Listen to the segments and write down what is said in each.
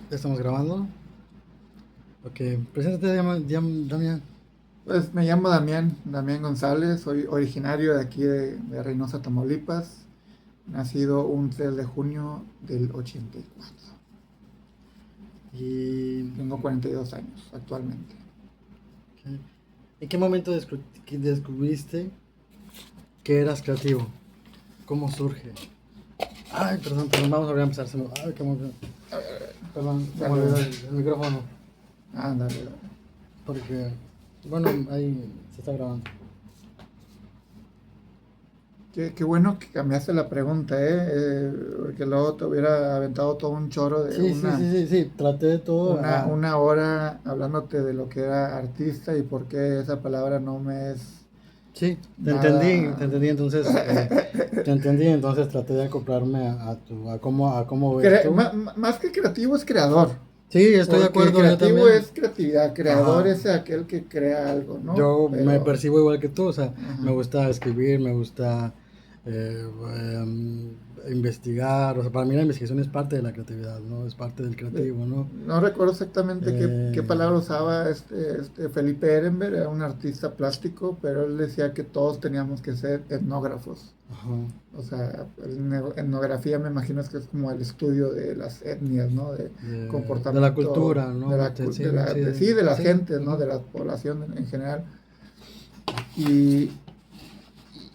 ¿Ya estamos grabando? Ok, preséntate, Damián. Pues me llamo Damián González, soy originario de aquí de Reynosa, Tamaulipas, nacido un 3 de junio del 84. Y... Tengo 42 años actualmente. ok, ¿en qué momento que descubriste que eras creativo? ¿Cómo surge? Ay, perdón, vamos a volver a empezar. Ay, perdón, se me Dale, olvidó el micrófono. ándale. Porque, bueno, ahí se está grabando. Qué bueno que cambiaste la pregunta, porque luego te hubiera aventado todo un choro de Sí, traté de todo. una hora hablándote de lo que era artista y por qué esa palabra no me es Sí, nada. te entendí, entonces traté de acoplarme a cómo ves tú. Más que creativo es creador. Sí, estoy de Porque acuerdo, yo creativo también. es creatividad, creador Ajá. es aquel que crea algo, ¿no? Yo me Pero, percibo igual que tú, o sea, me ajá. gusta escribir, me gusta eh, em, investigar, o sea, para mí la investigación es parte de la creatividad, ¿no? Es parte del creativo, ¿no? No recuerdo exactamente qué Eh, palabra usaba este Felipe Ehrenberg, era un artista plástico, pero él decía que todos teníamos que ser etnógrafos. ajá, O sea, etnografía me imagino es que es como el estudio de las etnias, ¿no? De de la comportamiento cultura, ¿no? de Sí, sí, sí, de la sí, gente, ¿no? ujú. De la población en general. Y,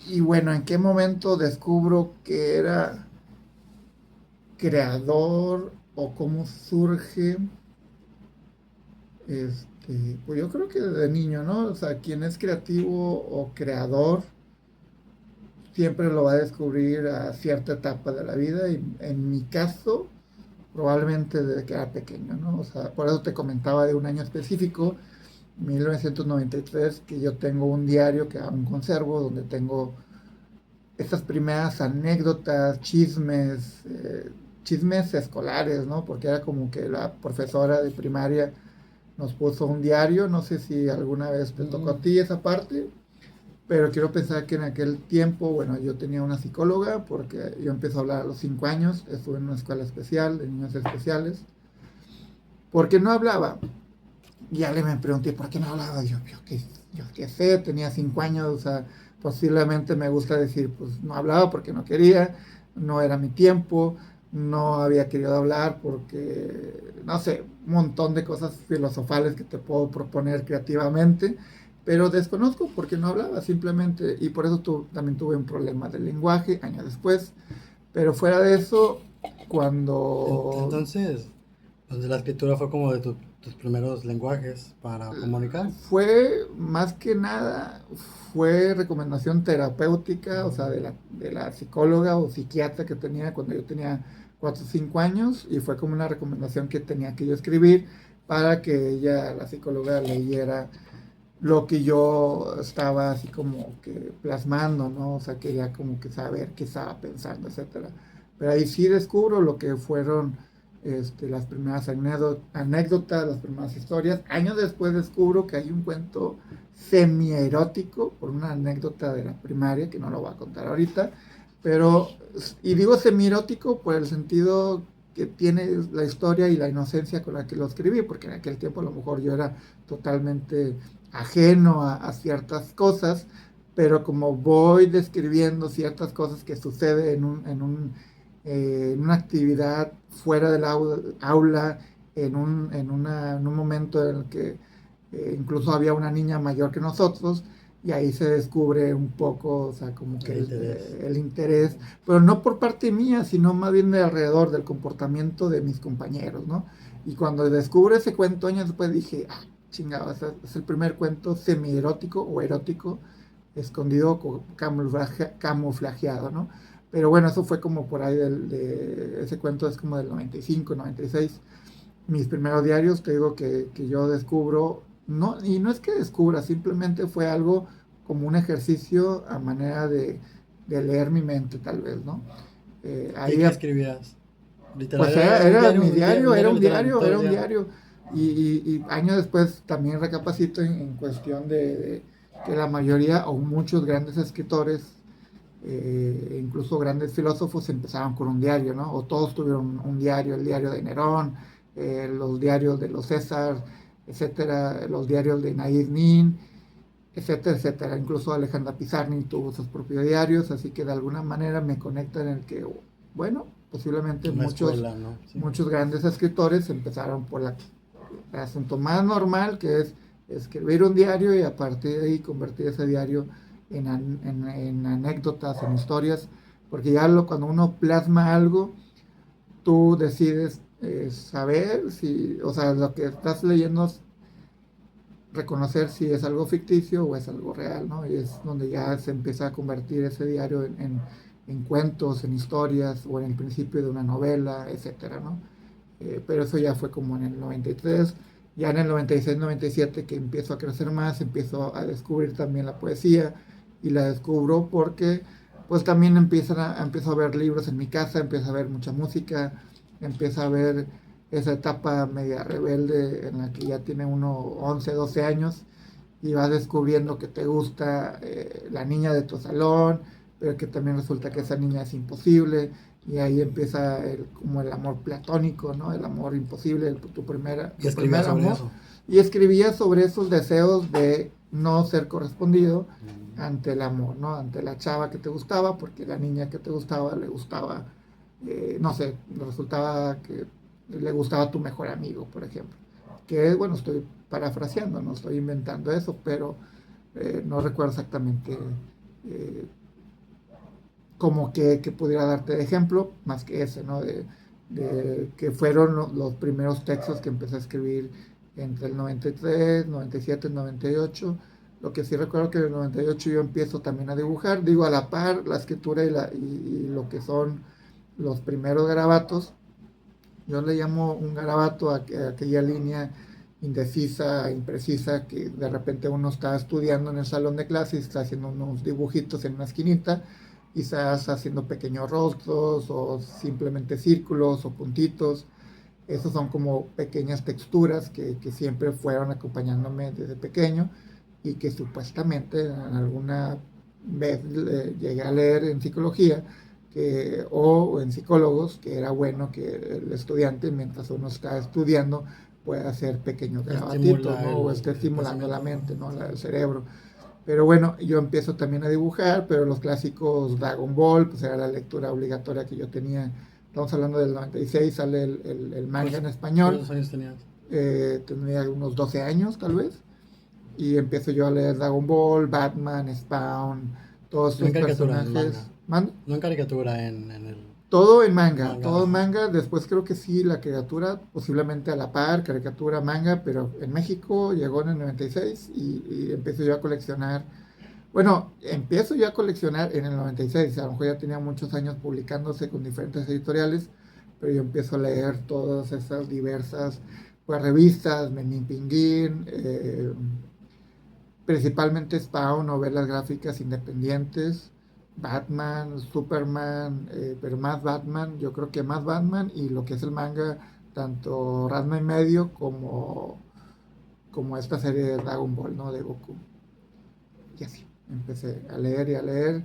y bueno, ¿en qué momento descubro que era creador o cómo surge? Pues yo creo que desde niño, ¿no? O sea, quien es creativo o creador siempre lo va a descubrir a cierta etapa de la vida y en mi caso probablemente desde que era pequeño, ¿no? O sea, por eso te comentaba de un año específico, 1993, que yo tengo un diario que aún conservo, donde tengo estas primeras anécdotas, chismes escolares, ¿no? Porque era como que la profesora de primaria nos puso un diario, no sé si alguna vez te tocó a Mm, ti esa parte, pero quiero pensar que en aquel tiempo, bueno, yo tenía una psicóloga porque yo empecé a hablar a los 5 años, estuve en una escuela especial de niños especiales, porque no hablaba. Ya le me pregunté, ¿por qué no hablaba? Yo qué sé, tenía 5 años, o sea, posiblemente me gusta decir, pues no hablaba porque no quería, no era mi tiempo, no había querido hablar porque, no sé, un montón de cosas filosofales que te puedo proponer creativamente, pero desconozco porque no hablaba simplemente, y por eso también tuve un problema de lenguaje años después, pero fuera de eso, cuando entonces, pues la escritura fue como de tus primeros lenguajes para comunicar. fue más que nada, fue recomendación terapéutica, o sea, de la psicóloga o psiquiatra que tenía cuando yo tenía 4 o 5 años, y fue como una recomendación que tenía que yo escribir para que ella, la psicóloga, leyera lo que yo estaba así como que plasmando, ¿no? O sea, quería como que saber qué estaba pensando, etcétera. Pero ahí sí descubro lo que fueron las primeras anécdotas, las primeras historias. Años después descubro que hay un cuento semierótico por una anécdota de la primaria, que no lo voy a contar ahorita, pero, y digo semierótico por el sentido que tiene la historia y la inocencia con la que lo escribí, porque en aquel tiempo a lo mejor yo era totalmente ajeno a ciertas cosas, pero como voy describiendo ciertas cosas que suceden en una actividad fuera del aula, en un momento en el que incluso había una niña mayor que nosotros, y ahí se descubre un poco, o sea, como que El interés. el interés, pero no por parte mía, sino más bien de alrededor del comportamiento de mis compañeros, ¿no? Y cuando descubro ese cuento años después dije, ah, chingado, es el primer cuento semi-erótico o erótico escondido, camuflajeado, ¿no? Pero bueno, eso fue como por ahí ese cuento es como del 95, 96. Mis primeros diarios, te digo que yo descubro, no, y no es que descubra, simplemente fue algo como un ejercicio a manera de leer mi mente, tal vez, ¿no? Ahí ¿Qué escribías? pues Literal, era un era diario, mi diario, un diario literal, todo era el un día. diario. Y años después también recapacito en cuestión de que la mayoría o muchos grandes escritores, incluso grandes filósofos, empezaron con un diario, ¿no? O todos tuvieron un diario, el diario de Nerón, los diarios de los César, etcétera, los diarios de Nair Nin, etcétera, etcétera. Incluso Alejandra Pizarnik tuvo sus propios diarios, así que de alguna manera me conectan en el que, bueno, posiblemente Una escuela, ¿no? Sí. muchos grandes escritores empezaron por el asunto más normal, que es escribir un diario y a partir de ahí convertir ese diario en anécdotas, en historias, porque ya cuando uno plasma algo, tú decides saber si, o sea, lo que estás leyendo, reconocer si es algo ficticio o es algo real, ¿no? Y es donde ya se empieza a convertir ese diario en cuentos, en historias o en el principio de una novela, etcétera, ¿no? Pero eso ya fue como en el 93. Ya en el 96, 97 que empiezo a crecer más, empiezo a descubrir también la poesía y la descubro porque pues también empiezo a ver libros en mi casa, empiezo a ver mucha música, empiezo a ver esa etapa media rebelde en la que ya tiene uno 11, 12 años y vas descubriendo que te gusta la niña de tu salón, pero que también resulta que esa niña es imposible y ahí empieza como el amor platónico, ¿no? El amor imposible, tu primer amor. Eso. Y escribía sobre esos deseos de no ser correspondido ante el amor, ¿no? Ante la chava que te gustaba, porque la niña que te gustaba le gustaba, no sé, resultaba que le gustaba a tu mejor amigo, por ejemplo. Que bueno, estoy parafraseando, no estoy inventando eso, pero no recuerdo exactamente como que pudiera darte de ejemplo, más que ese, ¿no? De que fueron los primeros textos que empecé a escribir entre el 93, 97, 98. Lo que sí recuerdo que en el 98 yo empiezo también a dibujar, digo a la par la escritura y lo que son los primeros garabatos. Yo le llamo un garabato a aquella línea indecisa, imprecisa, que de repente uno está estudiando en el salón de clase y está haciendo unos dibujitos en una esquinita, y estás haciendo pequeños rostros o simplemente círculos o puntitos. Esos son como pequeñas texturas que siempre fueron acompañándome desde pequeño y que supuestamente alguna vez llegué a leer en psicología o en psicólogos que era bueno que el estudiante mientras uno está estudiando pueda hacer pequeños gravatitos, ¿no? O esté estimulando la mente, ¿no? El cerebro. Pero bueno, yo empiezo también a dibujar, pero los clásicos Dragon Ball, pues era la lectura obligatoria que yo tenía. Estamos hablando del 96, sale el manga en español. ¿Cuántos años tenías? Tenía unos 12 años tal vez. Y empiezo yo a leer Dragon Ball, Batman, Spawn, todos estos personajes. No en caricatura, en el... Todo en manga, todo en manga. Después creo que sí, la caricatura, posiblemente a la par, caricatura, manga, pero en México llegó en el 96 y empiezo yo a coleccionar. Bueno, empiezo yo a coleccionar en el 96, a lo mejor ya tenía muchos años publicándose con diferentes editoriales, pero yo empiezo a leer todas esas diversas pues, revistas, Menin Pinguín, principalmente Spawn, novelas gráficas independientes, Batman, Superman, pero más Batman, yo creo que más Batman y lo que es el manga, tanto Ranma y medio como esta serie de Dragon Ball, ¿no? De Goku. Y así, empecé a leer y a leer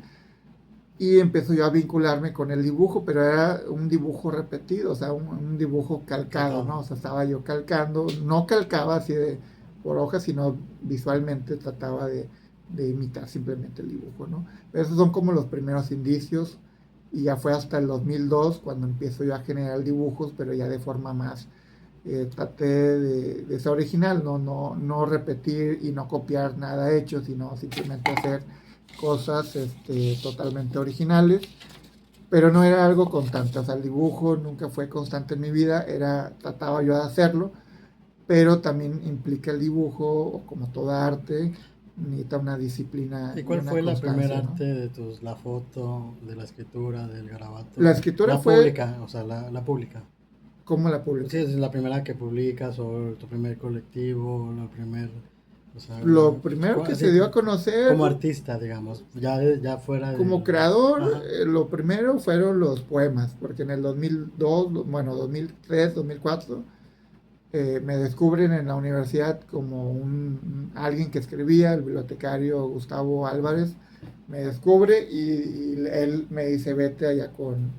y empiezo yo a vincularme con el dibujo, pero era un dibujo repetido, o sea, un dibujo calcado, ¿no? O sea, estaba yo calcando, no calcaba así por hojas, sino visualmente trataba de imitar simplemente el dibujo, ¿no? Pero esos son como los primeros indicios y ya fue hasta el 2002 cuando empiezo yo a generar dibujos, pero ya de forma más, traté de ser original, no repetir y no copiar nada hecho, sino simplemente hacer cosas totalmente originales, pero no era algo constante, o sea, el dibujo nunca fue constante en mi vida, trataba yo de hacerlo, pero también implica el dibujo, como toda arte, necesita una disciplina. ¿Y cuál fue la primera arte de la foto, de la escritura, del garabato? La escritura la fue... pública, o sea, la pública. ¿Cómo la pública? Sí, es la primera que publicas, o tu primer colectivo, o sea, lo primero que se dio a conocer... Como artista, digamos, ya fuera de... Como creador, lo primero fueron los poemas, porque en el 2002, bueno, 2003, 2004... me descubren en la universidad como alguien que escribía, el bibliotecario Gustavo Álvarez, me descubre y él me dice vete allá con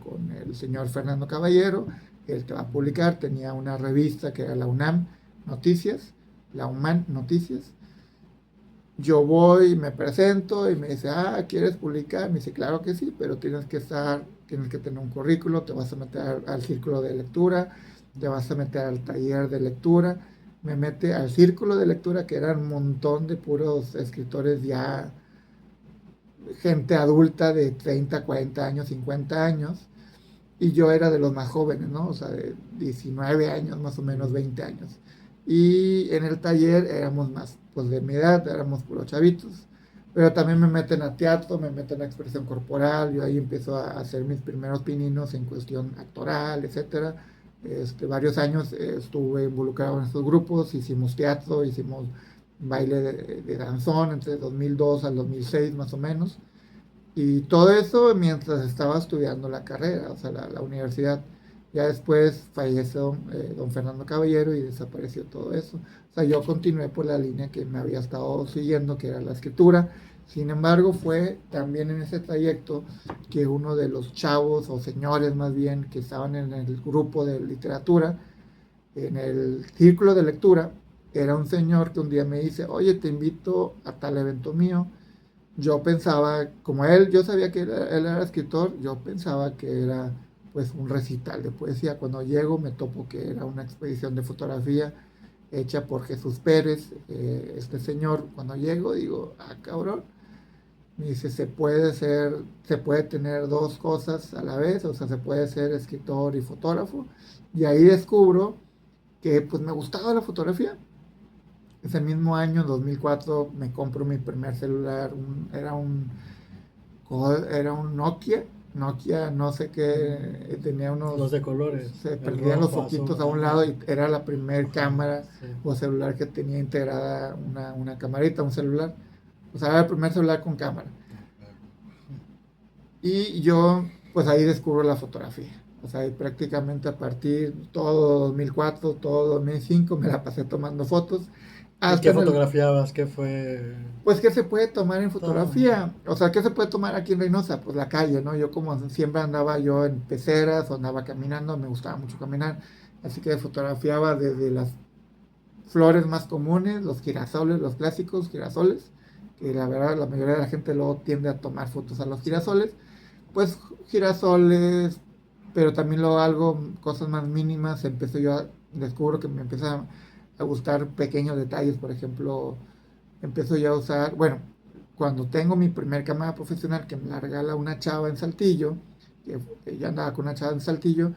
el señor Fernando Caballero, el que va a publicar, tenía una revista que era la UNAM Noticias, la UMAN Noticias. Yo voy, me presento y me dice, ¿quieres publicar? Me dice, claro que sí, pero tienes que tener un currículo, te vas a meter al círculo de lectura, te vas a meter al taller de lectura. Me mete al círculo de lectura, que eran un montón de puros escritores ya, gente adulta de 30, 40 años, 50 años, y yo era de los más jóvenes, ¿no? O sea, de 19 años, más o menos 20 años. Y en el taller éramos más, pues de mi edad, éramos puros chavitos. Pero también me meten a teatro, me meten a expresión corporal, yo ahí empiezo a hacer mis primeros pininos en cuestión actoral, etcétera. Varios años estuve involucrado en estos grupos, hicimos teatro, hicimos baile de danzón entre 2002 al 2006 más o menos. Y todo eso mientras estaba estudiando la carrera, o sea, la universidad. Ya después falleció don Fernando Caballero y desapareció todo eso. O sea, yo continué por la línea que me había estado siguiendo, que era la escritura. Sin embargo, fue también en ese trayecto que uno de los chavos, o señores más bien, que estaban en el grupo de literatura, en el círculo de lectura, era un señor que un día me dice, oye, te invito a tal evento mío. Yo pensaba, como él, yo sabía que él era escritor, yo pensaba que era pues un recital de poesía. Cuando llego me topo que era una expedición de fotografía hecha por Jesús Pérez, este señor. Cuando llego digo, cabrón, me dice, se puede tener dos cosas a la vez, o sea, se puede ser escritor y fotógrafo. Y ahí descubro que pues me gustaba la fotografía. Ese mismo año, 2004, me compro mi primer celular, era un Nokia, no sé qué, tenía Los de colores. se El perdían los rojo, foquitos azul, a un lado y era la primer cámara sí. o celular que tenía integrada una camarita, un celular. O sea, era el primer celular con cámara. Y yo, pues ahí descubro la fotografía. O sea, prácticamente a partir todo 2004, todo 2005 me la pasé tomando fotos. ¿Y Hasta qué en el, fotografiabas? ¿Qué fue? Pues, ¿qué se puede tomar en Todo. fotografía? O sea, ¿qué se puede tomar aquí en Reynosa? Pues la calle, ¿no? Yo como siempre andaba yo en peceras o andaba caminando, me gustaba mucho caminar, así que fotografiaba desde las flores más comunes, los girasoles, los clásicos girasoles, que la verdad la mayoría de la gente luego tiende a tomar fotos a los girasoles, pues girasoles, pero también luego algo, cosas más mínimas, descubro que me empiezan a gustar pequeños detalles, por ejemplo, empiezo ya a usar, bueno, cuando tengo mi primer cámara profesional que me la regala una chava en Saltillo, que ya andaba con una chava en Saltillo,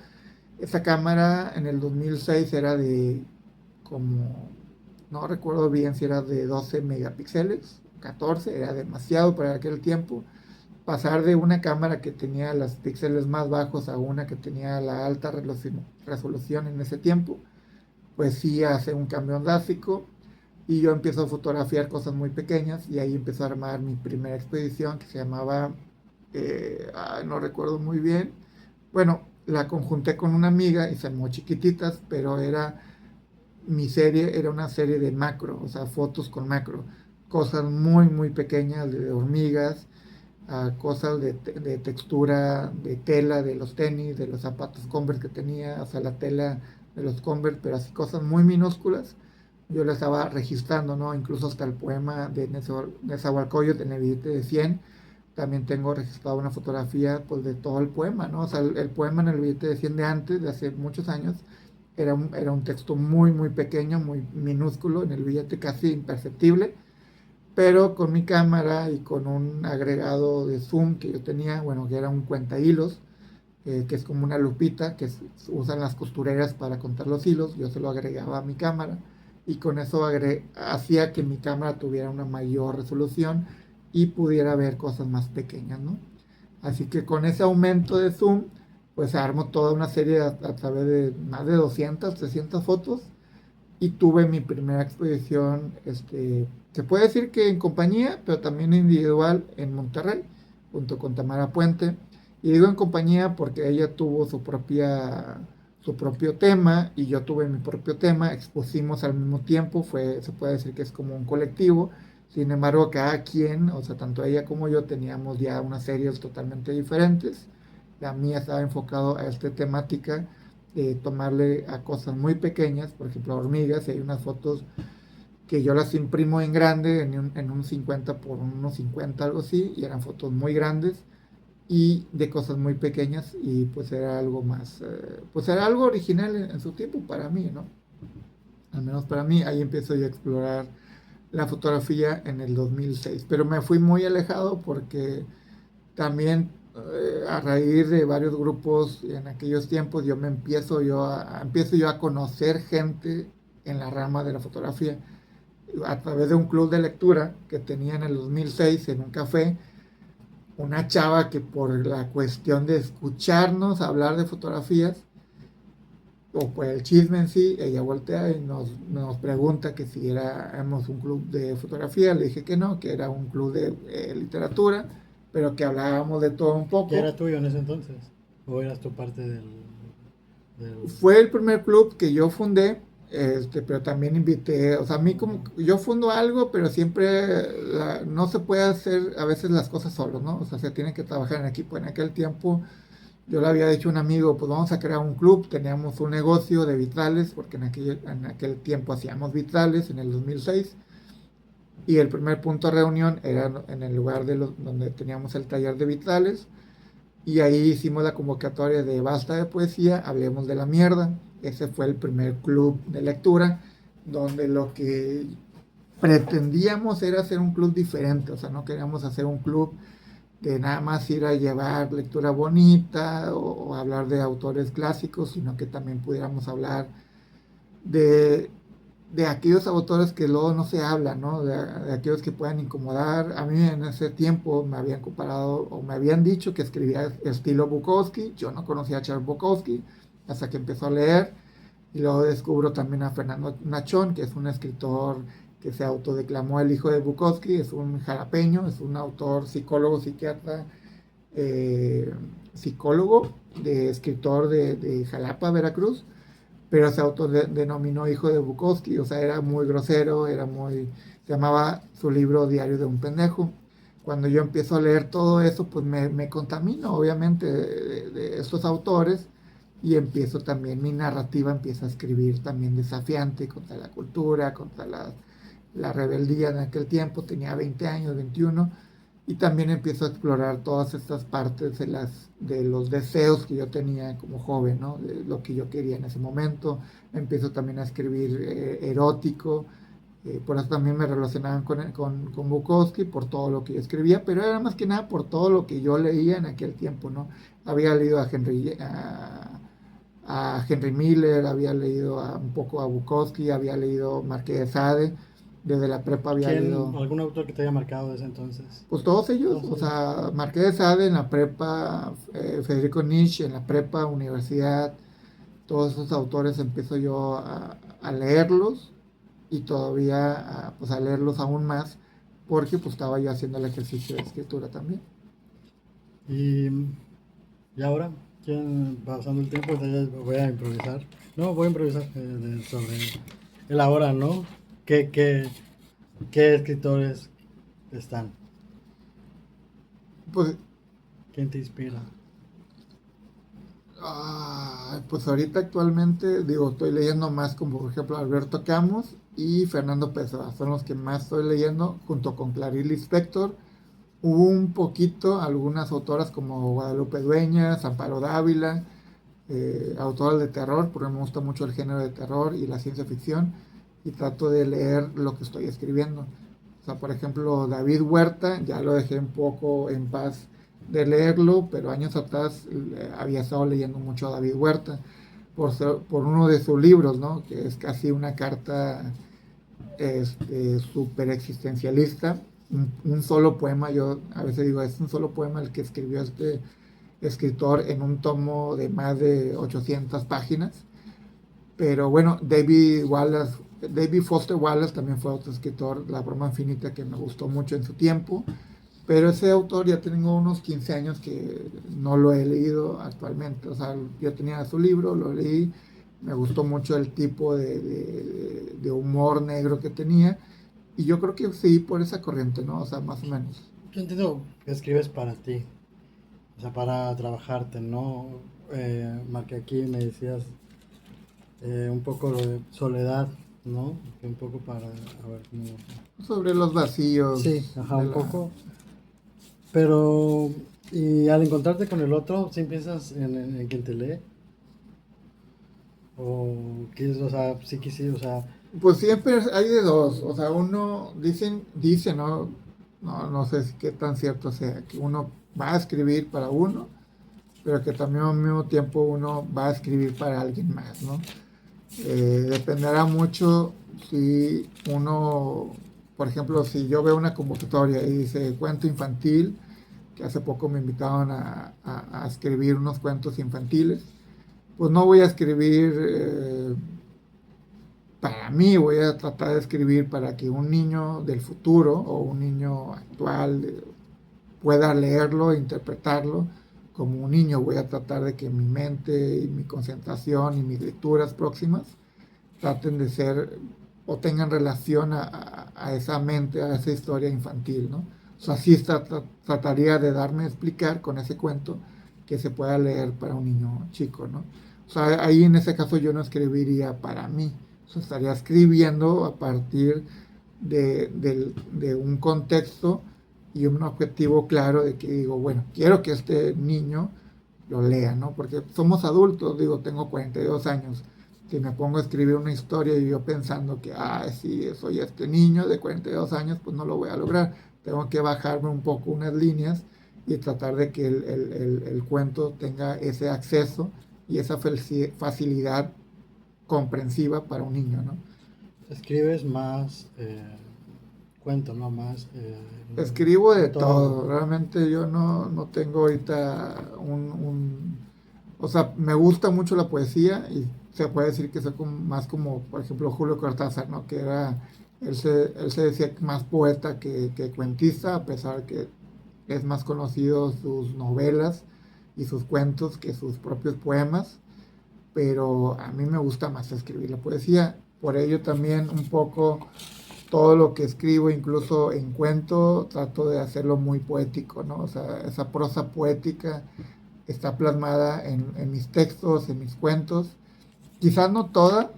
esa cámara en el 2006 era de como, no recuerdo bien si era de 12 megapíxeles, 14, era demasiado para aquel tiempo. Pasar de una cámara que tenía los píxeles más bajos a una que tenía la alta resolución en ese tiempo, pues sí hace un cambio drástico y yo empiezo a fotografiar cosas muy pequeñas y ahí empezó a armar mi primera expedición que se llamaba, no recuerdo muy bien, bueno, la conjunté con una amiga y se llamó Chiquititas, pero mi serie era una serie de macro, o sea, fotos con macro, cosas muy, muy pequeñas de hormigas, a cosas de textura, de tela, de los tenis, de los zapatos Converse que tenía, o sea, la tela de los Converse, pero así cosas muy minúsculas. Yo la estaba registrando, ¿no? Incluso hasta el poema de Nezahualcóyotl en el billete de 100. También tengo registrado una fotografía, pues, de todo el poema, ¿no? O sea, el poema en el billete de 100 de antes, de hace muchos años, era un texto muy, muy pequeño, muy minúsculo, en el billete casi imperceptible, pero con mi cámara y con un agregado de zoom que yo tenía, bueno, que era un cuenta hilos, que es como una lupita usan las costureras para contar los hilos, yo se lo agregaba a mi cámara y con eso hacía que mi cámara tuviera una mayor resolución y pudiera ver cosas más pequeñas, ¿no? Así que con ese aumento de zoom, pues armo toda una serie a través de más de 200, 300 fotos y tuve mi primera expedición, se puede decir que en compañía, pero también individual en Monterrey, junto con Tamara Puente. Y digo en compañía porque ella tuvo su propio tema y yo tuve mi propio tema, expusimos al mismo tiempo, se puede decir que es como un colectivo. Sin embargo, cada quien, o sea, tanto ella como yo teníamos ya unas series totalmente diferentes. La mía estaba enfocado a esta temática tomarle a cosas muy pequeñas, por ejemplo, a hormigas, y hay unas fotos que yo las imprimo en grande, en un 50 por unos 50, algo así, y eran fotos muy grandes y de cosas muy pequeñas, y pues era algo más, pues era algo original en su tiempo para mí, ¿no? Al menos para mí. Ahí empiezo yo a explorar la fotografía en el 2006, pero me fui muy alejado porque también a raíz de varios grupos en aquellos tiempos yo me empiezo yo a conocer gente en la rama de la fotografía a través de un club de lectura que tenía en el 2006 en un café. Una chava que por la cuestión de escucharnos hablar de fotografías o por el chisme en sí, ella voltea y nos pregunta que si éramos un club de fotografía. Le dije que no, que era un club de literatura, pero que hablábamos de todo un ¿Ya poco. era tuyo en ese entonces? ¿O eras tu parte del... Fue el primer club que yo fundé, pero también invité, o sea, a mí como yo fundo algo, pero siempre no se puede hacer a veces las cosas solo, ¿no? O sea, se tiene que trabajar en equipo. En aquel tiempo yo le había dicho a un amigo, pues vamos a crear un club, teníamos un negocio de vitrales, porque en aquel tiempo hacíamos vitrales, en el 2006, y el primer punto de reunión era en el lugar donde teníamos el taller de vitrales, y ahí hicimos la convocatoria de basta de poesía, hablemos de la mierda. Ese fue el primer club de lectura, donde lo que pretendíamos era hacer un club diferente, o sea, no queríamos hacer un club de nada más ir a llevar lectura bonita o hablar de autores clásicos, sino que también pudiéramos hablar de, de aquellos autores que luego no se hablan, ¿no? De aquellos que puedan incomodar. A mí en ese tiempo me habían comparado o me habían dicho que escribía estilo Bukowski. Yo no conocía a Charles Bukowski hasta que empezó a leer, y luego descubro también a Fernando Nachón, que es un escritor que se autodeclamó el hijo de Bukowski. Es un jalapeño, es un autor, psicólogo, psiquiatra, eh, psicólogo, escritor de Jalapa, Veracruz, pero se autodenominó hijo de Bukowski. O sea, era muy grosero, se llamaba su libro Diario de un pendejo. Cuando yo empiezo a leer todo eso, pues me contamino, obviamente, de estos autores, y empiezo también, mi narrativa empieza a escribir también desafiante contra la cultura, contra la rebeldía. En aquel tiempo tenía 20 años, 21, y también empiezo a explorar todas estas partes de los deseos que yo tenía como joven, ¿no? De lo que yo quería en ese momento. Empiezo también a escribir erótico, por eso también me relacionaban con Bukowski, por todo lo que yo escribía, pero era más que nada por todo lo que yo leía en aquel tiempo, ¿no? Había leído a Henry Miller, había leído un poco a Bukowski, había leído Marqués de Sade. Desde la prepa había ¿Quién, leído, algún autor que te haya marcado desde entonces? pues todos ellos, Todos o ellos. sea, Marqués de Sade en la prepa, Federico Nietzsche en la prepa, universidad. Todos esos autores empiezo yo a leerlos, y todavía pues a leerlos aún más, porque pues estaba yo haciendo el ejercicio de escritura también. Y, y ahora, ¿quién, pasando el tiempo, voy a improvisar? No, voy a improvisar sobre el ahora, ¿no? ¿Qué escritores están? Pues, ¿Quién te inspira? pues ahorita actualmente, digo, estoy leyendo más como por ejemplo Alberto Camus y Fernando Pessoa, son los que más estoy leyendo, junto con Clarice Lispector. Un poquito algunas autoras como Guadalupe Dueñas, Amparo Dávila, autoras de terror, porque me gusta mucho el género de terror y la ciencia ficción, y trato de leer lo que estoy escribiendo. O sea, por ejemplo, David Huerta, ya lo dejé un poco en paz de leerlo, pero años atrás había estado leyendo mucho a David Huerta por uno de sus libros, ¿no? Que es casi una carta súper existencialista. Un solo poema, yo a veces digo, es un solo poema el que escribió este escritor en un tomo de más de 800 páginas. Pero bueno, David Foster Wallace también fue otro escritor, La broma infinita, que me gustó mucho en su tiempo. Pero ese autor ya tengo unos 15 años que no lo he leído actualmente. O sea, yo tenía su libro, lo leí, me gustó mucho el tipo de humor negro que tenía, y yo creo que sí, por esa corriente, ¿no? O sea, más o menos. Yo entiendo que escribes para ti, o sea, para trabajarte, ¿no? Marqué aquí, me decías un poco de soledad, ¿no? Un poco para, a ver cómo... Sobre los vacíos Sí, ajá, de un la... poco. Pero, y al encontrarte con el otro, ¿sí piensas en quien te lee? O qué es, o sea, sí que sí, o sea, Pues siempre hay de dos, o sea, uno, dice, ¿no? No sé si qué tan cierto sea, que uno va a escribir para uno, pero que también al mismo tiempo uno va a escribir para alguien más, ¿no? Dependerá mucho si uno, por ejemplo, si yo veo una convocatoria y dice cuento infantil, que hace poco me invitaron a escribir unos cuentos infantiles, pues no voy a escribir para mí, voy a tratar de escribir para que un niño del futuro o un niño actual pueda leerlo e interpretarlo como un niño. Voy a tratar de que mi mente y mi concentración y mis lecturas próximas traten de ser o tengan relación a esa mente, a esa historia infantil, ¿no? O sea, sí trataría de darme a explicar con ese cuento que se pueda leer para un niño chico, ¿no? O sea, ahí en ese caso yo no escribiría para mí, o sea, estaría escribiendo a partir de un contexto y un objetivo claro de que digo, bueno, quiero que este niño lo lea, ¿no? Porque somos adultos, digo, tengo 42 años. Si me pongo a escribir una historia y yo pensando que, sí, soy este niño de 42 años, pues no lo voy a lograr. Tengo que bajarme un poco unas líneas y tratar de que el cuento tenga ese acceso y esa facilidad comprensiva para un niño, ¿no? escribes más cuentos, ¿no? Más Escribo de de todo. todo, realmente yo no tengo ahorita o sea, me gusta mucho la poesía y se puede decir que soy más como, por ejemplo, Julio Cortázar, ¿no? Que él se decía más poeta que cuentista, a pesar que es más conocido sus novelas y sus cuentos que sus propios poemas, pero a mí me gusta más escribir la poesía, por ello también un poco todo lo que escribo, incluso en cuento, trato de hacerlo muy poético, ¿no? O sea, esa prosa poética está plasmada en mis textos, en mis cuentos. Quizás no toda,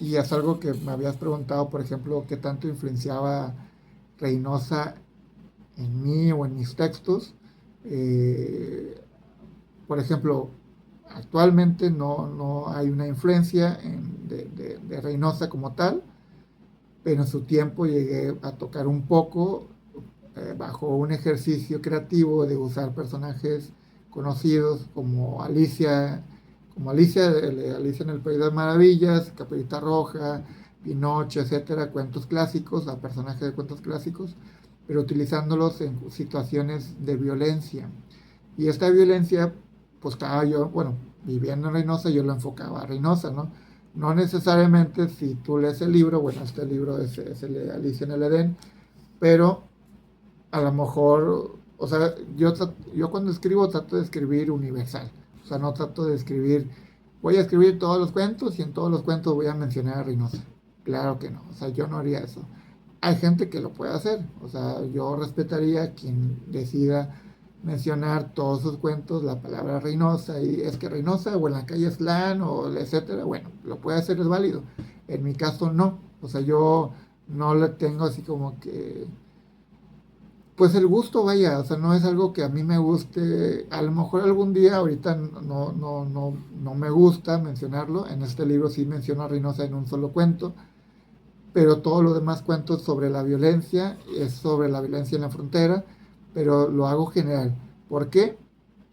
y es algo que me habías preguntado, por ejemplo, qué tanto influenciaba Reynosa en mí o en mis textos. Eh, por ejemplo, actualmente no hay una influencia de Reynosa como tal, pero en su tiempo llegué a tocar un poco bajo un ejercicio creativo de usar personajes conocidos como Alicia en el País de las Maravillas, Caperucita Roja, Pinocho, etcétera, cuentos clásicos, a personajes de cuentos clásicos, pero utilizándolos en situaciones de violencia. Y esta violencia, pues estaba yo, bueno, viviendo en Reynosa, yo lo enfocaba a Reynosa, ¿no? No necesariamente si tú lees el libro, bueno, este libro es el de Alicia en el Edén, pero a lo mejor, o sea, yo cuando escribo trato de escribir universal, o sea, no trato de escribir, voy a escribir todos los cuentos y en todos los cuentos voy a mencionar a Reynosa. Claro que no, o sea, yo no haría eso. Hay gente que lo puede hacer, o sea, yo respetaría a quien decida mencionar todos sus cuentos la palabra Reynosa y es que Reynosa o en la calle Slan o etcétera, bueno, lo puede hacer, es válido. En mi caso no, o sea, yo no le tengo así como que pues el gusto, vaya, o sea, no es algo que a mí me guste. A lo mejor algún día, ahorita no me gusta mencionarlo. En este libro sí menciono a Reynosa en un solo cuento, pero todos los demás cuentos sobre la violencia es sobre la violencia en la frontera, pero lo hago general. ¿Por qué?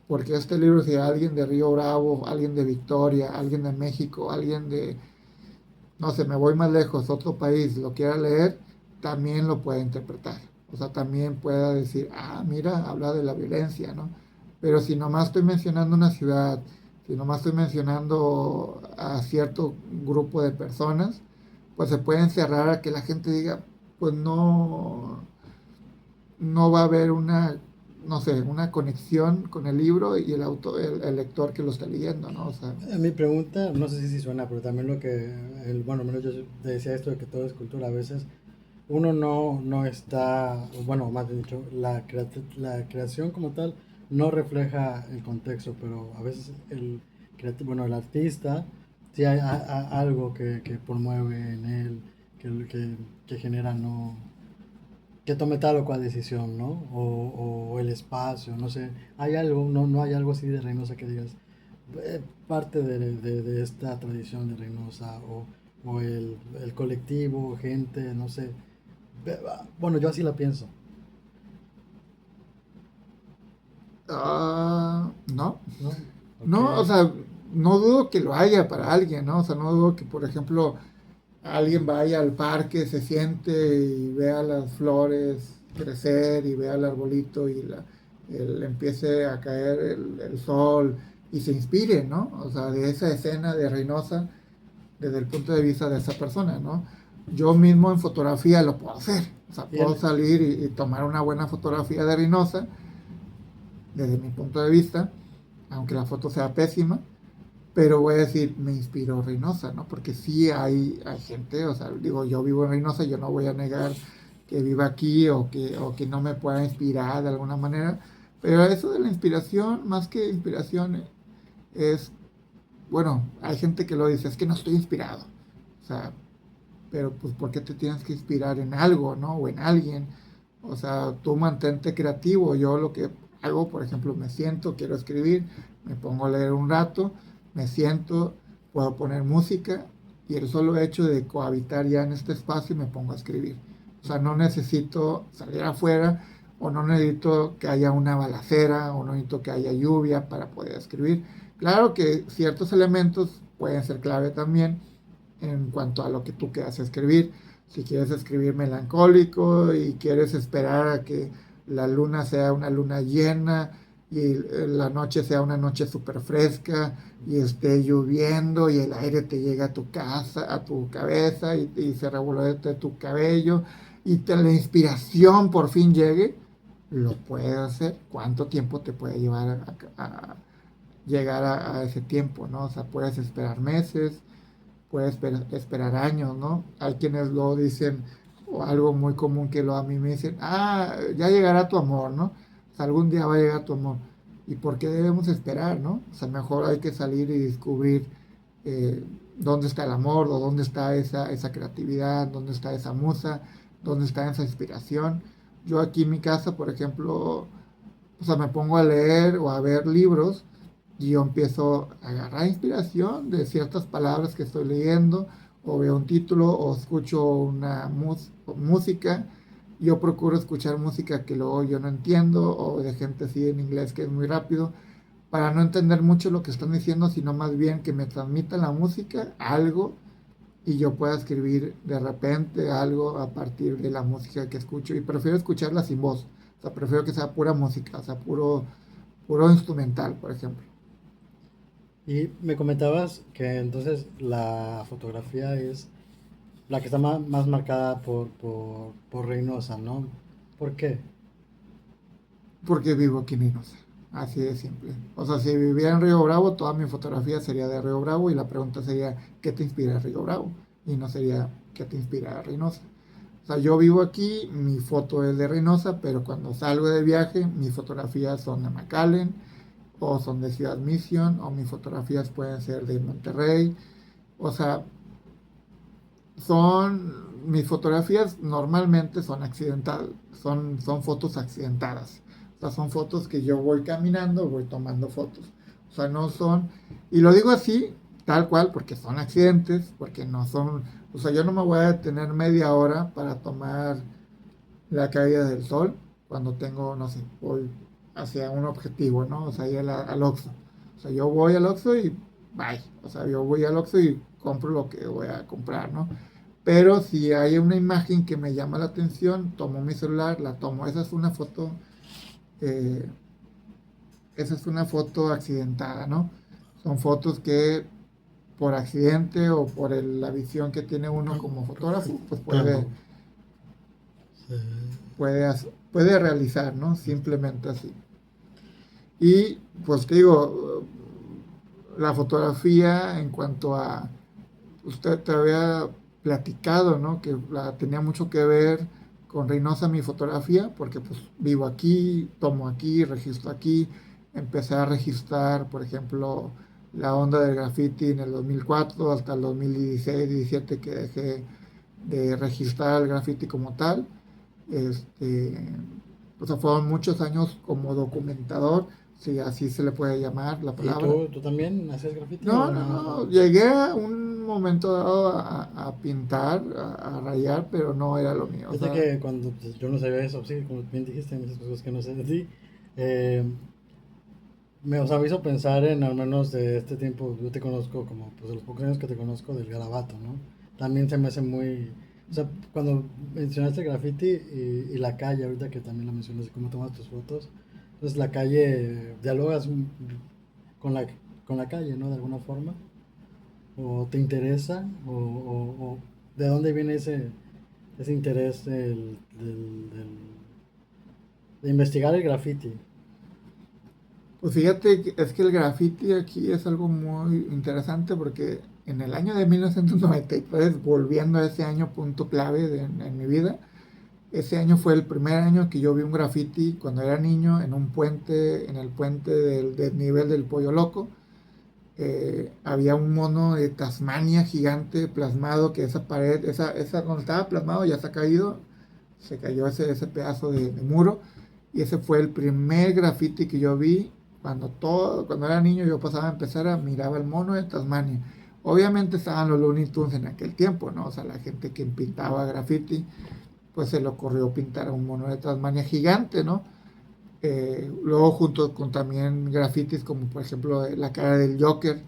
Porque este libro, si alguien de Río Bravo, alguien de Victoria, alguien de México, alguien de, no sé, me voy más lejos, otro país, lo quiera leer, también lo puede interpretar. O sea, también pueda decir, mira, habla de la violencia, ¿no? Pero si nomás estoy mencionando una ciudad, si nomás estoy mencionando a cierto grupo de personas, pues se puede encerrar a que la gente diga, pues no va a haber una, no sé, una conexión con el libro y el lector que lo está leyendo, ¿no? O sea, Mi pregunta, no sé si suena, pero también lo que, bueno, al menos yo te decía esto de que todo es cultura, a veces uno no está, bueno, más bien dicho, la creación como tal no refleja el contexto, pero a veces bueno, el artista Sí, hay algo que promueve en él, que genera no, que tome tal o cual decisión, ¿no? O el espacio, no sé. Hay algo, no hay algo así de Reynosa que digas, parte de esta tradición de Reynosa, o el colectivo, gente, no sé. Bueno, yo así la pienso, No, ¿no? Ok. no, o sea, no dudo que lo haya para alguien, ¿no? O sea, no dudo que, por ejemplo, alguien vaya al parque, se siente y vea las flores crecer y vea el arbolito y empiece a caer el sol y se inspire, ¿no? O sea, de esa escena de Reynosa desde el punto de vista de esa persona, ¿no? Yo mismo en fotografía lo puedo hacer, o sea, Y puedo salir y tomar una buena fotografía de Reynosa desde mi punto de vista, aunque la foto sea pésima, pero voy a decir, me inspiró Reynosa, ¿no? Porque sí hay gente, o sea, digo, yo vivo en Reynosa, yo no voy a negar que viva aquí o que no me pueda inspirar de alguna manera, pero eso de la inspiración, más que inspiración, es, bueno, hay gente que lo dice, es que no estoy inspirado, o sea, pero pues ¿por qué te tienes que inspirar en algo, ¿no? O en alguien. O sea, tú mantente creativo. Yo lo que hago, por ejemplo, me siento, quiero escribir, me pongo a leer un rato, me siento, puedo poner música y el solo hecho de cohabitar ya en este espacio me pongo a escribir. O sea, no necesito salir afuera o no necesito que haya una balacera o no necesito que haya lluvia para poder escribir. Claro que ciertos elementos pueden ser clave también en cuanto a lo que tú quieras escribir. Si quieres escribir melancólico y quieres esperar a que la luna sea una luna llena y la noche sea una noche súper fresca y esté lloviendo y el aire te llega a tu casa, a tu cabeza y se revuelve tu cabello y la inspiración por fin llegue, lo puedes hacer. ¿Cuánto tiempo te puede llevar a llegar a ese tiempo, ¿no? O sea, puedes esperar meses, puede esperar años, ¿no? Hay quienes lo dicen, o algo muy común que a mí me dicen, ya llegará tu amor, ¿no? O sea, algún día va a llegar tu amor. ¿Y por qué debemos esperar, no? O sea, mejor hay que salir y descubrir eh, dónde está el amor, o dónde está esa creatividad, dónde está esa musa, dónde está esa inspiración. Yo aquí en mi casa, por ejemplo, o sea, me pongo a leer o a ver libros y yo empiezo a agarrar inspiración de ciertas palabras que estoy leyendo, o veo un título, o escucho una música. Yo procuro escuchar música que luego yo no entiendo, o de gente así en inglés que es muy rápido, para no entender mucho lo que están diciendo, sino más bien que me transmita la música algo y yo pueda escribir de repente algo a partir de la música que escucho. Y prefiero escucharla sin voz, o sea, prefiero que sea pura música, o sea, puro instrumental, por ejemplo. Y me comentabas que entonces la fotografía es la que está más marcada por Reynosa, ¿no? ¿Por qué? Porque vivo aquí en Reynosa. Así de simple. O sea, si viviera en Río Bravo, toda mi fotografía sería de Río Bravo y la pregunta sería, ¿qué te inspira a Río Bravo? Y no sería, ¿qué te inspira a Reynosa? O sea, yo vivo aquí, mi foto es de Reynosa, pero cuando salgo de viaje, mis fotografías son de McAllen, o son de Ciudad Mission, o mis fotografías pueden ser de Monterrey. O sea, mis fotografías normalmente son accidentales, son fotos accidentadas. O sea, son fotos que yo voy caminando, voy tomando fotos. O sea, no son, y lo digo así, tal cual, porque son accidentes, porque no son, o sea, yo no me voy a detener media hora para tomar la caída del sol cuando tengo, no sé, voy hacia un objetivo, ¿no? O sea, ir al Oxxo. O sea, yo voy al Oxxo y bye. O sea, yo voy al Oxxo y compro lo que voy a comprar, ¿no? Pero si hay una imagen que me llama la atención, tomo mi celular, la tomo. Eh, esa es una foto accidentada, ¿no? Son fotos que por accidente o por la visión que tiene uno como fotógrafo, pues Claro. Sí. puede realizar, ¿no? Simplemente así. Y pues te digo, la fotografía en cuanto a, usted te había platicado, ¿no? Que tenía mucho que ver con Reynosa mi fotografía, porque pues vivo aquí, tomo aquí, registro aquí, empecé a registrar, por ejemplo, la onda del graffiti en el 2004 hasta el 2016-17 que dejé de registrar el graffiti como tal. Este, o sea, fueron muchos años como documentador, si así se le puede llamar la ¿Y palabra. tú también hacías graffiti No, o no, nada más? no, llegué a un momento dado a pintar, a rayar, pero no era lo mío. O Fíjate sea, que cuando pues, yo no sabía eso, sí, como bien dijiste, hay muchas cosas que no sé de ti. eh, o sea, me hizo pensar en al menos de este tiempo, yo te conozco como, pues de los pocos años que te conozco del garabato, ¿no? También se me hace muy, o sea, cuando mencionaste el graffiti y la calle, ahorita que también la mencionaste, cómo tomas tus fotos, entonces la calle, dialogas con la, con la calle, ¿no? De alguna forma, o te interesa, o de dónde viene ese interés de investigar el graffiti. pues fíjate, es que el graffiti aquí es algo muy interesante porque en el año de 1993, volviendo a ese año punto clave en mi vida, ese año fue el primer año que yo vi un graffiti cuando era niño en un puente, en el puente del desnivel del Pollo Loco. Había un mono de Tasmania gigante plasmado que esa pared, esa donde estaba plasmado ya se ha caído, se cayó ese pedazo de muro y ese fue el primer graffiti que yo vi cuando era niño. Yo pasaba a empezar a miraba el mono de Tasmania. Obviamente estaban los Looney Tunes en aquel tiempo, ¿no? O sea, la gente que pintaba graffiti, pues se le ocurrió pintar a un mono de Tasmania gigante, ¿no? Luego junto con también grafitis como por ejemplo la cara del Joker,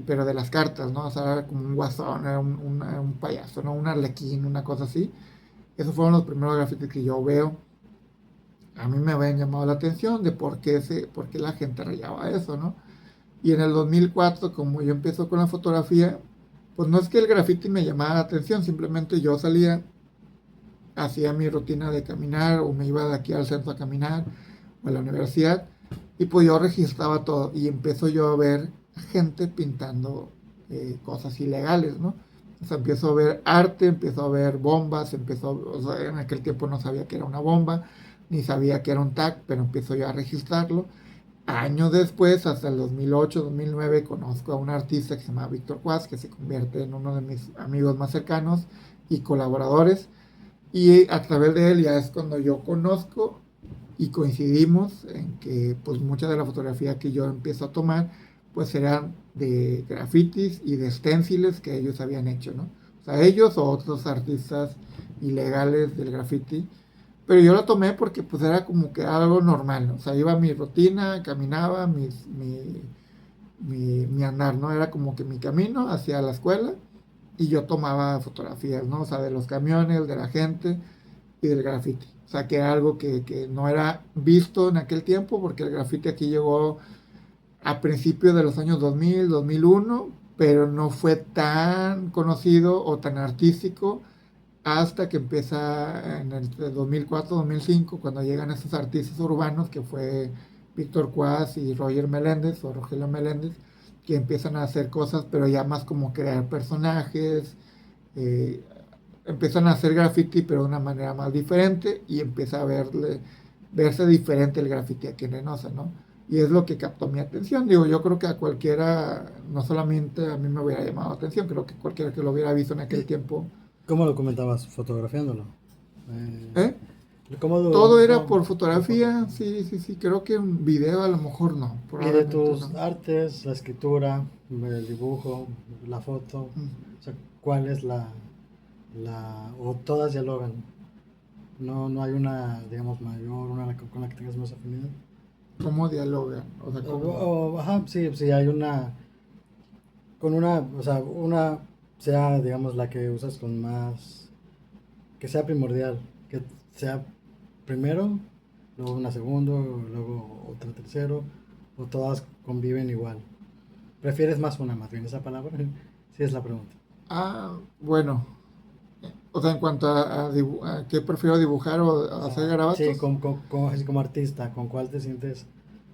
pero de las cartas, ¿no? O sea, era como un guasón, era un payaso, ¿no? Un arlequín, una cosa así. Esos fueron los primeros grafitis que yo veo. A mí me habían llamado la atención de por qué la gente rayaba eso, ¿no? Y en el 2004, como yo empiezo con la fotografía, pues no es que el graffiti me llamara la atención, simplemente yo salía, hacía mi rutina de caminar o me iba de aquí al centro a caminar o a la universidad y pues yo registraba todo y empiezo yo a ver gente pintando cosas ilegales, ¿no? O sea, empiezo a ver arte, empiezo a ver bombas, o sea, en aquel tiempo no sabía que era una bomba, ni sabía que era un tag, pero empiezo yo a registrarlo. Años después, hasta el 2008, 2009, conozco a un artista que se llama Víctor Cuas, que se convierte en uno de mis amigos más cercanos y colaboradores. Y a través de él ya es cuando yo conozco y coincidimos en que pues mucha de la fotografía que yo empiezo a tomar pues eran de grafitis y de esténciles que ellos habían hecho, ¿no? O sea, ellos o otros artistas ilegales del graffiti, pero yo lo tomé porque pues era como que algo normal, ¿no? O sea, iba a mi rutina, caminaba, mi andar, ¿no? Era como que mi camino hacia la escuela y yo tomaba fotografías, ¿no? O sea, de los camiones, de la gente y del graffiti. O sea, que era algo que no era visto en aquel tiempo, porque el graffiti aquí llegó a principios de los años 2000, 2001, pero no fue tan conocido o tan artístico hasta que empieza en el 2004, 2005, cuando llegan esos artistas urbanos, que fue Víctor Cuas y Roger Meléndez, o Rogelio Meléndez, que empiezan a hacer cosas, pero ya más como crear personajes, eh, empiezan a hacer graffiti, pero de una manera más diferente, y empieza a verse diferente el graffiti aquí en Reynosa, ¿no? Y es lo que captó mi atención. Digo, yo creo que a cualquiera, no solamente a mí me hubiera llamado la atención, creo que cualquiera que lo hubiera visto en aquel tiempo. ¿Cómo lo comentabas? ¿Fotografiándolo? ¿Eh? ¿Cómo Todo era no, por por fotografía, sí, sí, sí, creo que un video a lo mejor no, y de probablemente tus no. artes, la escritura, el dibujo, la foto, Mm. o sea, ¿cuál es o todas dialogan? No hay una, digamos, mayor, una con la que tengas más afinidad. ¿Cómo dialogan? O sea, cómo... Ajá, sí, sí, hay una, con una, o sea, una sea, digamos, la que usas con más, que sea primordial, que sea primero, luego una segundo, luego otra tercero, o todas conviven igual. ¿Prefieres más una, más bien esa palabra? Sí es la pregunta. Bueno, o sea, en cuanto a qué prefiero dibujar o hacer Sí, garabatos, así como artista, ¿con cuál te sientes?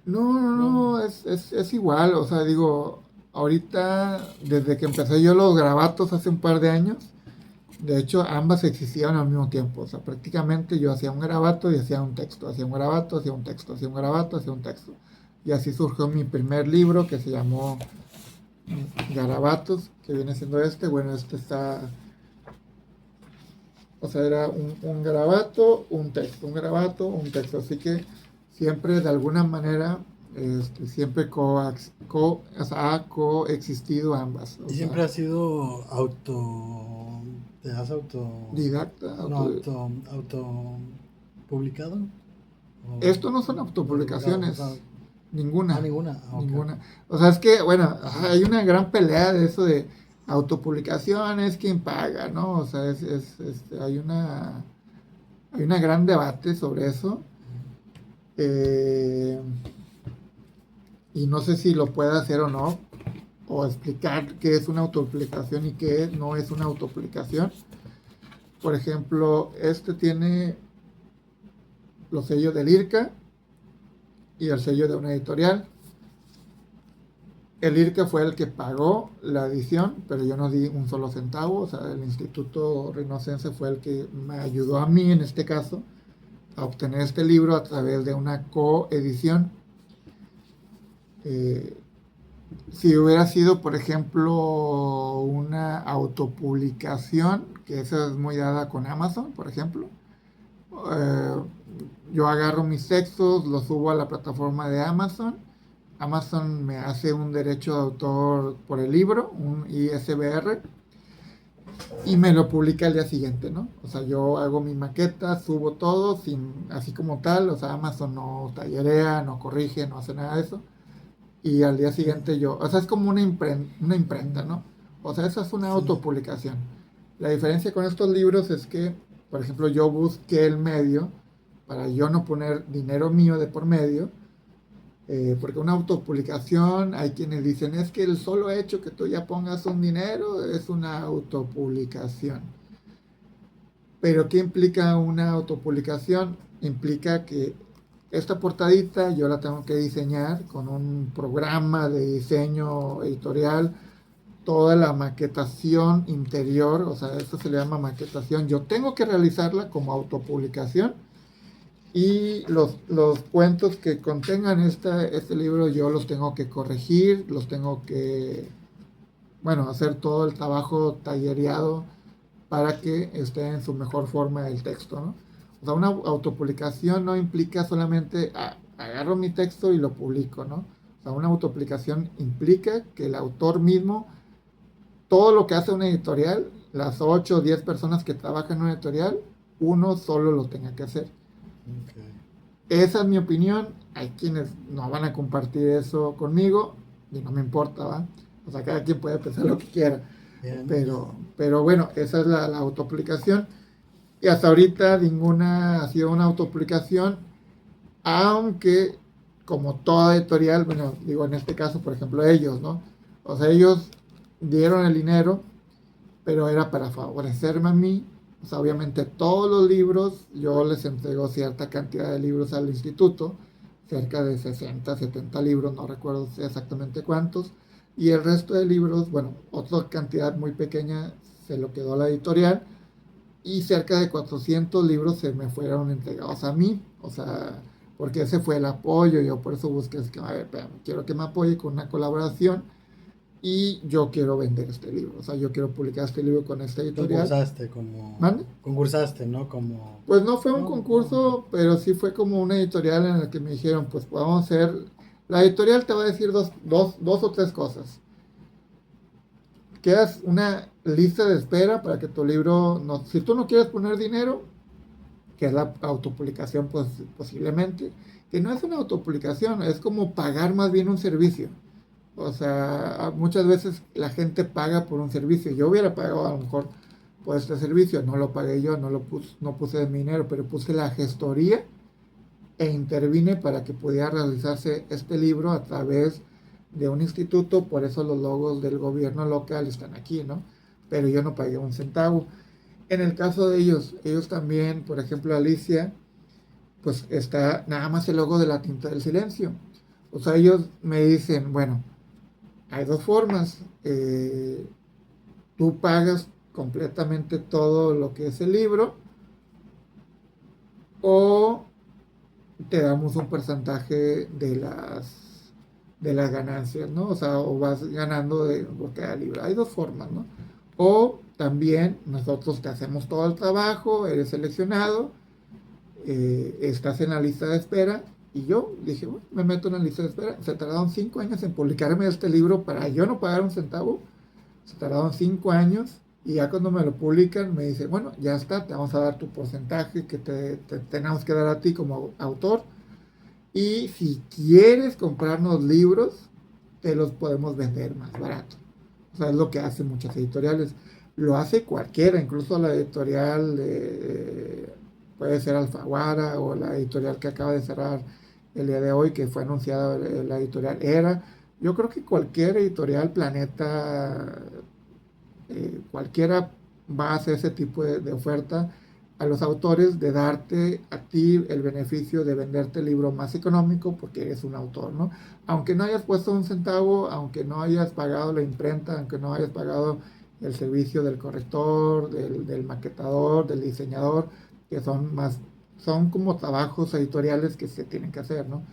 no, no, No, no, es igual, o sea, digo, ahorita, desde que empecé yo los garabatos hace un par de años, de hecho, ambas existían al mismo tiempo, o sea, prácticamente yo hacía un garabato y hacía un texto, hacía un garabato, hacía un texto, hacía un garabato, hacía un texto. Y así surgió mi primer libro que se llamó Garabatos, que viene siendo este. Bueno, este está, o sea, era un garabato, un texto, un garabato, un texto. Así que siempre de alguna manera, siempre o sea, ha coexistido ambas. O ¿Y sea, siempre has sido auto... ¿Te has auto... didacta, No, auto publicado? Esto no son Autopublicado, o sea, autopublicaciones, ninguna, ninguna. Ah, ok. ninguna. O sea, es que, bueno, hay una gran pelea de eso de autopublicaciones, quién paga, ¿no? O sea, hay una gran debate sobre eso. eh, y no sé si lo puede hacer o no, o explicar qué es una autopublicación y qué no es una autopublicación. Por ejemplo, este tiene los sellos del IRCA y el sello de una editorial. El IRCA fue el que pagó la edición, pero yo no di un solo centavo. O sea, el Instituto Reynosense fue el que me ayudó a mí, en este caso, a obtener este libro a través de una coedición. Eh, si hubiera sido, por ejemplo, una autopublicación, que esa es muy dada con Amazon, por ejemplo, eh, yo agarro mis textos, los subo a la plataforma de Amazon. Amazon me hace un derecho de autor por el libro, un ISBR, y me lo publica al día siguiente, ¿no? O sea, yo hago mi maqueta, subo todo, así como tal, o sea, Amazon no tallerea, no corrige, no hace nada de eso. Y al día siguiente yo, o sea, es como una imprenta, ¿no? O sea, esa es una Sí. autopublicación. La diferencia con estos libros es que, por ejemplo, yo busqué el medio para yo no poner dinero mío de por medio, porque una autopublicación, hay quienes dicen, es que el solo hecho que tú ya pongas un dinero es una autopublicación. Pero ¿qué implica una autopublicación? Implica que esta portadita yo la tengo que diseñar con un programa de diseño editorial, toda la maquetación interior, o sea, eso se le llama maquetación. Yo tengo que realizarla como autopublicación y los cuentos que contengan este libro yo los tengo que corregir, los tengo que, bueno, hacer todo el trabajo tallereado para que esté en su mejor forma el texto, ¿no? O sea, una autopublicación no implica solamente agarro mi texto y lo publico, ¿no? O sea, una autopublicación implica que el autor mismo, todo lo que hace una editorial, las 8 o 10 personas que trabajan en una editorial, uno solo lo tenga que hacer. Okay. Esa es mi opinión. Hay quienes no van a compartir eso conmigo y no me importa, ¿va? O sea, cada quien puede pensar lo que quiera. Bien. Pero bueno, esa es la autoaplicación. Y hasta ahorita ninguna ha sido una autoaplicación, aunque como toda editorial, bueno, digo en este caso, por ejemplo, ellos, ¿no? O sea, ellos dieron el dinero, pero era para favorecerme a mí. O sea, obviamente todos los libros, yo les entrego cierta cantidad de libros al instituto, cerca de 60, 70 libros, no recuerdo exactamente cuántos, y el resto de libros, bueno, otra cantidad muy pequeña se lo quedó a la editorial, y cerca de 400 libros se me fueron entregados a mí, o sea, porque ese fue el apoyo, yo por eso busqué, es que, a ver, espérame, quiero que me apoye con una colaboración, y yo quiero vender este libro, o sea, yo quiero publicar este libro con esta editorial. Concursaste como... ¿Mande? Concursaste, ¿no? Como... Pues no fue un No, concurso, pero sí fue como una editorial en la que me dijeron, pues podemos hacer, la editorial te va a decir dos o tres cosas. Quedas una lista de espera para que tu libro, no, si tú no quieres poner dinero, que es la autopublicación, pues posiblemente, que no es una autopublicación, es como pagar más bien un servicio. O sea, muchas veces la gente paga por un servicio. Yo hubiera pagado a lo mejor por este servicio, no lo pagué yo, no puse de mi dinero, pero puse la gestoría e intervine para que pudiera realizarse este libro a través de un instituto, por eso los logos del gobierno local están aquí, ¿no? Pero yo no pagué un centavo. En el caso de ellos también, por ejemplo, Alicia, pues está nada más el logo de la tinta del silencio. O sea, ellos me dicen, bueno, hay dos formas. Tú pagas completamente todo lo que es el libro o te damos un porcentaje de las de las ganancias, ¿no? O sea, o vas ganando por cada libro. Hay dos formas, ¿no? O también nosotros te hacemos todo el trabajo, eres seleccionado, estás en la lista de espera. Y yo dije, bueno, me meto en la lista de espera. Se tardaron 5 años en publicarme este libro para yo no pagar un centavo. Se tardaron 5 años y ya cuando me lo publican me dicen, bueno, ya está, te vamos a dar tu porcentaje que te tenemos que dar a ti como autor. Y si quieres comprarnos libros, te los podemos vender más barato. O sea, es lo que hacen muchas editoriales. Lo hace cualquiera, incluso la editorial puede ser Alfaguara o la editorial que acaba de cerrar el día de hoy, que fue anunciada la editorial Era. Yo creo que cualquier editorial, Planeta, cualquiera va a hacer ese tipo de oferta a los autores de darte a ti el beneficio de venderte el libro más económico porque eres un autor, ¿no? Aunque no hayas puesto un centavo, aunque no hayas pagado la imprenta, aunque no hayas pagado el servicio del corrector, del maquetador, del diseñador, que son como trabajos editoriales que se tienen que hacer, ¿no?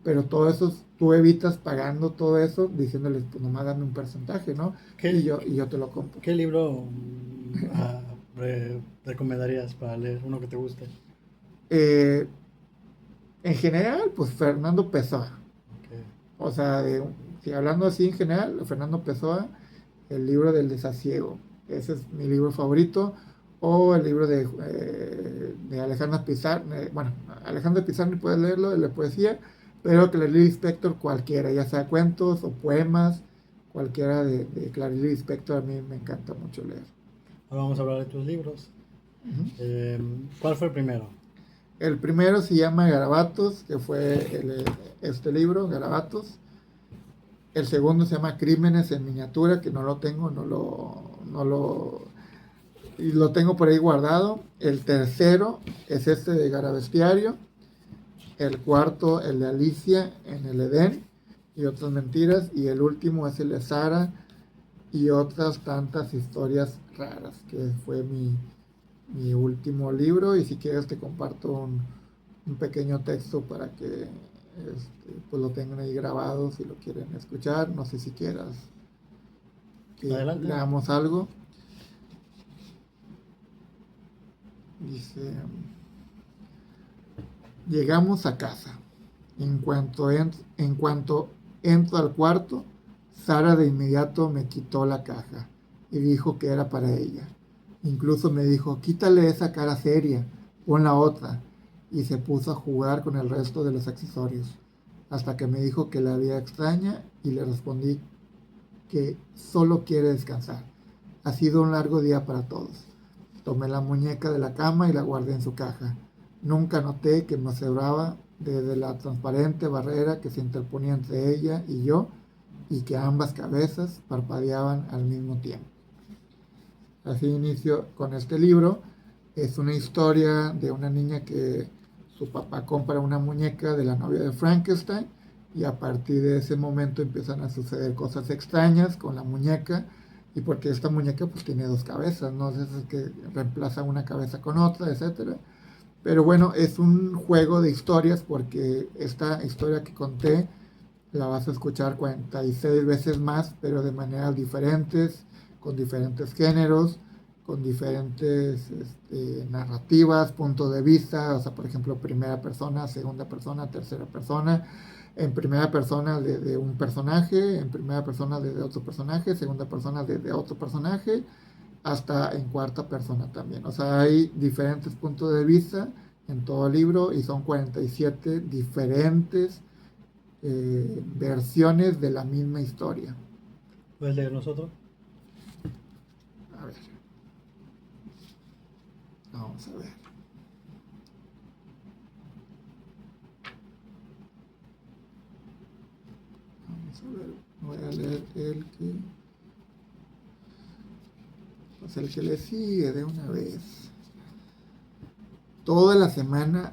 Pero todo eso, tú evitas pagando todo eso diciéndoles, pues nomás dame un porcentaje, ¿no? Y ¿Qué, yo te lo compro. qué libro recomendarías para leer? Uno que te guste. Eh, en general, pues Fernando Pessoa. Que- O sea, si hablando así en general, Fernando Pessoa, el libro del desasiego. Ese es mi libro favorito. O el libro de Alejandra Pizarro. Bueno, Alejandra Pizarro puedes leerlo, de la poesía, pero Clarice Lispector cualquiera, ya sea cuentos o poemas, cualquiera de Clarice Lispector a mí me encanta mucho leer. Ahora vamos a hablar de tus libros. Ujú. ¿Cuál fue el primero? El primero se llama Garabatos, que fue este libro, Garabatos. El segundo se llama Crímenes en miniatura, que no lo tengo, y lo tengo por ahí guardado. El tercero es este de Garabestiario. El cuarto, el de Alicia en el Edén y otras mentiras. Y el último es el de Sara y otras tantas historias raras, que fue mi último libro. Y si quieres te comparto un pequeño texto para que pues lo tengan ahí grabado si lo quieren escuchar. No sé si quieras que Adelante. leamos algo. Dice, llegamos a casa. En cuanto entro al cuarto, Sara de inmediato me quitó la caja y dijo que era para ella. Incluso me dijo, quítale esa cara seria, pon la otra. Y se puso a jugar con el resto de los accesorios, hasta que me dijo que la veía extraña y le respondí que solo quiere descansar. Ha sido un largo día para todos. Tomé la muñeca de la cama y la guardé en su caja. Nunca noté que me observaba desde la transparente barrera que se interponía entre ella y yo, y que ambas cabezas parpadeaban al mismo tiempo. Así inicio con este libro. Es una historia de una niña que su papá compra una muñeca de la novia de Frankenstein y a partir de ese momento empiezan a suceder cosas extrañas con la muñeca, y porque esta muñeca pues tiene dos cabezas, ¿no? Es que reemplaza una cabeza con otra, etcétera. Pero bueno, es un juego de historias porque esta historia que conté la vas a escuchar 46 veces más, pero de maneras diferentes, con diferentes géneros, con diferentes narrativas, puntos de vista, o sea, por ejemplo, primera persona, segunda persona, tercera persona, en primera persona de un personaje, en primera persona de otro personaje, segunda persona de otro personaje, hasta en cuarta persona también. O sea, hay diferentes puntos de vista en todo el libro y son 47 diferentes versiones de la misma historia. ¿Puedes leer nosotros? A ver. Vamos a ver. Vamos a ver. Voy a leer pues el que le sigue de una vez. Toda la semana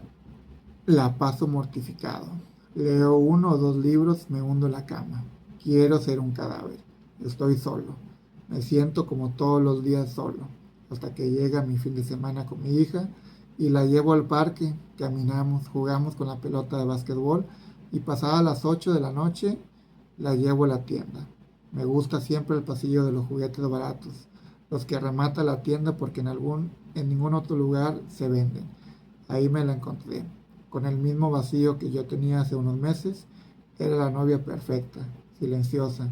la paso mortificado. Leo 1 o 2 libros, me hundo en la cama. Quiero ser un cadáver. Estoy solo. Me siento como todos los días solo. Hasta que llega mi fin de semana con mi hija y la llevo al parque. Caminamos, jugamos con la pelota de básquetbol y pasadas las 8 de la noche la llevo a la tienda. Me gusta siempre el pasillo de los juguetes baratos, los que remata la tienda porque en ningún otro lugar se venden. Ahí me la encontré, con el mismo vacío que yo tenía hace unos meses. Era la novia perfecta, silenciosa.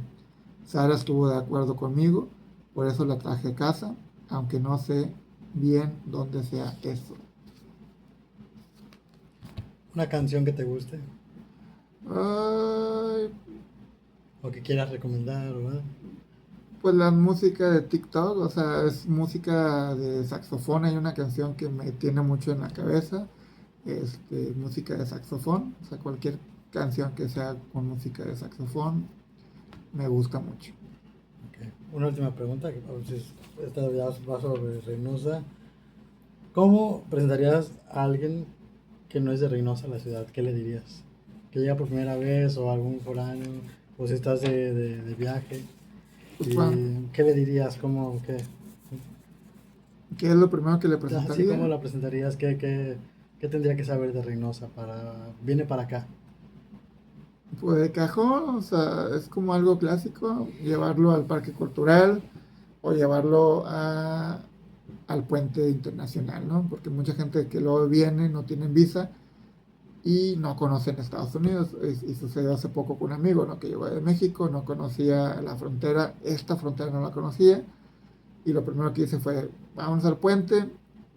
Sara estuvo de acuerdo conmigo, por eso la traje a casa, aunque no sé bien dónde sea eso. Una canción que te guste Ay, o que quieras recomendar, ¿verdad? pues la música de TikTok, o sea, es música de saxofón. Hay una canción que me tiene mucho en la cabeza, música de saxofón, o sea, cualquier canción que sea con música de saxofón me gusta mucho. Ok. Una última pregunta, que a ver si esta ya va sobre Reynosa. ¿Cómo presentarías a alguien que no es de Reynosa, la ciudad? ¿Qué le dirías? ¿Que llega por primera vez o algún foráneo? ¿O si estás de viaje? Pues, ¿Y qué le dirías? ¿Cómo, qué? ¿qué es lo primero que le Así como presentaría? la presentarías, ¿qué tendría que saber de Reynosa viene para acá? Pues de cajón, o sea, es como algo clásico, llevarlo al parque cultural o llevarlo al puente internacional, ¿no? Porque mucha gente que luego viene no tienen visa y no conocen Estados Unidos. Y sucedió hace poco con un amigo, ¿no? Que llegó de México, no conocía la frontera, esta frontera no la conocía, y lo primero que hice fue, vamos al puente,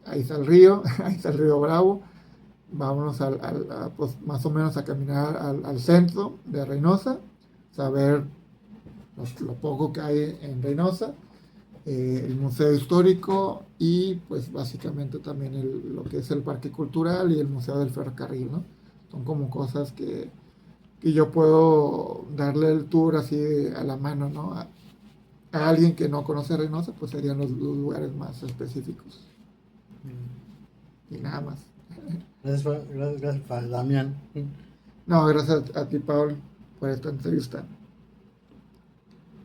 ahí está el río, ahí está el río Bravo, vámonos pues más o menos a caminar al centro de Reynosa, saber lo poco que hay en Reynosa, el museo histórico y pues básicamente también lo que es el parque cultural y el museo del ferrocarril, ¿no? Son como cosas que yo puedo darle el tour así a la mano, ¿no? A alguien que no conoce Reynosa, pues serían los lugares más específicos y nada más. Gracias, Damián. No, gracias a ti, Paul, por esta entrevista.